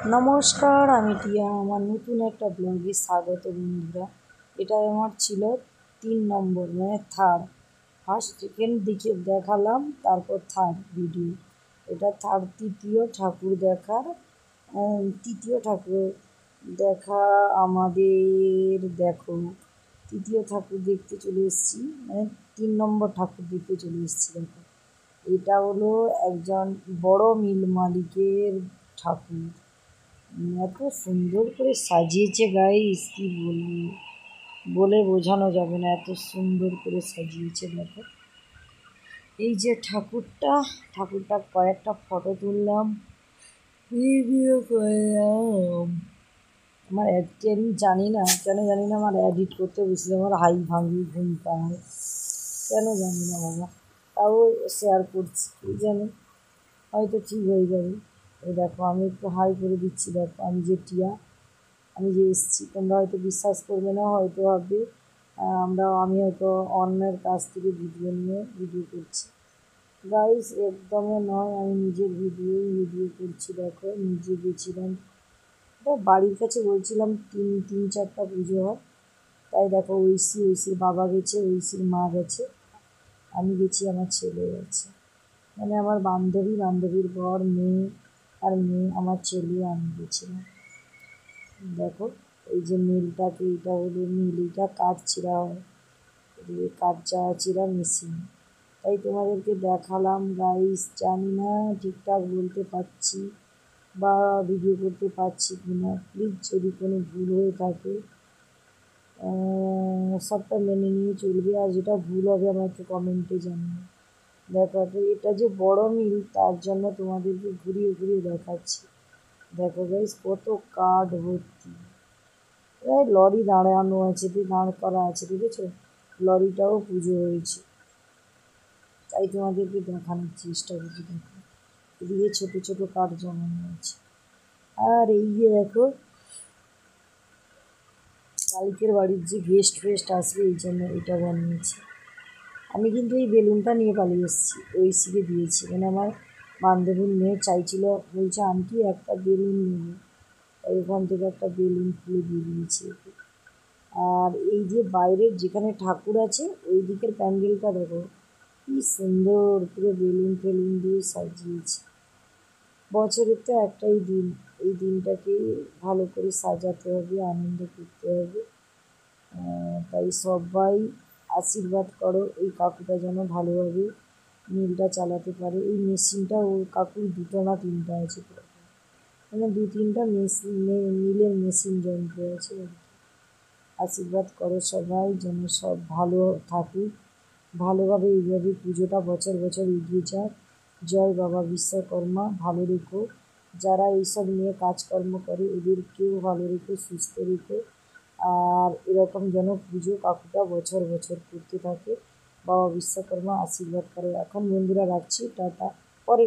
নমস্কার, আমি টিয়া। আমার নতুন একটা ব্লগে স্বাগত বন্ধুরা। এটা আমার ছিল 3 নম্বর, মানে থার্ড। ফার্স্ট সেকেন্ড দিকে দেখালাম, তারপর থার্ড ভিডিও। এটা তৃতীয় ঠাকুর দেখার, তৃতীয় ঠাকুর দেখা আমাদের। দেখো, তৃতীয় ঠাকুর দেখতে চলে এসেছি, মানে 3 নম্বর ঠাকুর দেখতে চলে এসেছি। দেখো, এটা হলো একজন বড় মিল মালিকের ঠাকুর। এত সুন্দর করে সাজিয়েছে গাইস, কি বলবো, বলে বোঝানো যাবে না, এত সুন্দর করে সাজিয়েছে। দেখো, এই যে ঠাকুরটা কয়েকটা ফটো তুললাম, ভিডিও করলাম। আমার আমি জানি না কেন, আমার এডিট করতে বসলে আমার হাই ভাঙি, ঘুম পায়, কেন জানি না বাবা। তাও শেয়ার করছি, জানি হয়তো ঠিক হয়ে যাবে। এই দেখো, আমি একটু হাই করে দিচ্ছি। দেখো, আমি যে টিয়া, আমি যে এসেছি, তোমরা হয়তো বিশ্বাস করবে না, হয়তো ভাববে আমি হয়তো অন্যের কাছ থেকে ভিডিও করছি। গাইস, একদমই নয়, আমি নিজের ভিডিও করছি। দেখো, নিজে গেছিলাম বাড়ির কাছে, বলছিলাম তিন চারটা পুজো হয়, তাই দেখো ঐশীর বাবা গেছে, ঐশীর মা গেছে, আমি গেছি, আমার ছেলে গেছে, মানে আমার বান্ধবীর বর, মেয়ে, আমার ছেলে, আমি গেছিলাম। দেখো, এই যে মিলটাকে, এটা হলো মিল, এটা কাঠ চিরা হয়, কাঠ চিরা মেশিন। তাই তোমাদেরকে দেখালাম গাইস। জানি না ঠিকঠাক বলতে পারছি বা ভিডিও করতে পারছি কিনা, প্লিজ যদি কোনো ভুল হয়ে থাকে সবটা মেনে নিয়ে চলবে, আর যেটা ভুল হবে আমাকে কমেন্টে জানিয়ে। দেখো, এটা যে বড় মিল, তার জন্য তোমাদেরকে ঘুরিয়ে দেখাচ্ছি। দেখো গাইস, কত কাঠ ভর্তি, লরি দাঁড়ানো আছে, দাঁড় করা আছে, দেখেছো? লরিটাও পুজো হয়েছে, তাই তোমাদেরকে দেখানোর চেষ্টা করছি। দেখো, এদিকে ছোট ছোট কাঠ জমানো আছে। আর এই যে দেখো, মালিকের বাড়ির যে গেস্ট আসবে, এই জন্য এটা বানিয়েছি। আমি কিন্তু এই বেলুনটা নিয়ে পালিয়ে এসেছি, ঐশীকে দিয়েছি, মানে আমার বান্ধবীর মেয়ে চাইছিল, বলছে আন্টি একটা বেলুন নেবে, ওইখান থেকে একটা বেলুন খুলে দিয়ে দিয়েছি। আর এই যে বাইরের যেখানে ঠাকুর আছে, ওই দিকের প্যান্ডেলটা দেখো, কি সুন্দর পুরো বেলুন ফেলুন দিয়ে সাজিয়েছে। বছরের তো একটাই দিন, এই দিনটাকে ভালো করে সাজাতে হবে, আনন্দ করতে হবে। তাই সবাই আশীর্বাদ করো, এই কাকুটা যেন ভালোভাবে মিলটা চালাতে পারে। এই মেশিনটা ওর কাকুর 2টো না 3টা আছে, মানে 2-3টা মিলের মেশিন যন্ত্র আছে। আশীর্বাদ করো সবাই, যেন সব ভালো থাকুক, ভালোভাবে এইভাবে পুজোটা বছর এগিয়ে যাক। জয় বাবা বিশ্বকর্মা, ভালো রেখো। যারা এইসব নিয়ে কাজকর্ম করে, ওদেরকেও ভালো রেখো, সুস্থ রেখো। আর এরকম যেন পুজো কাকুটা বছর করতে থাকে। বাবা বিশ্বকর্মা আশীর্বাদ করে। এখন বন্ধুরা রাখছি, টাটা।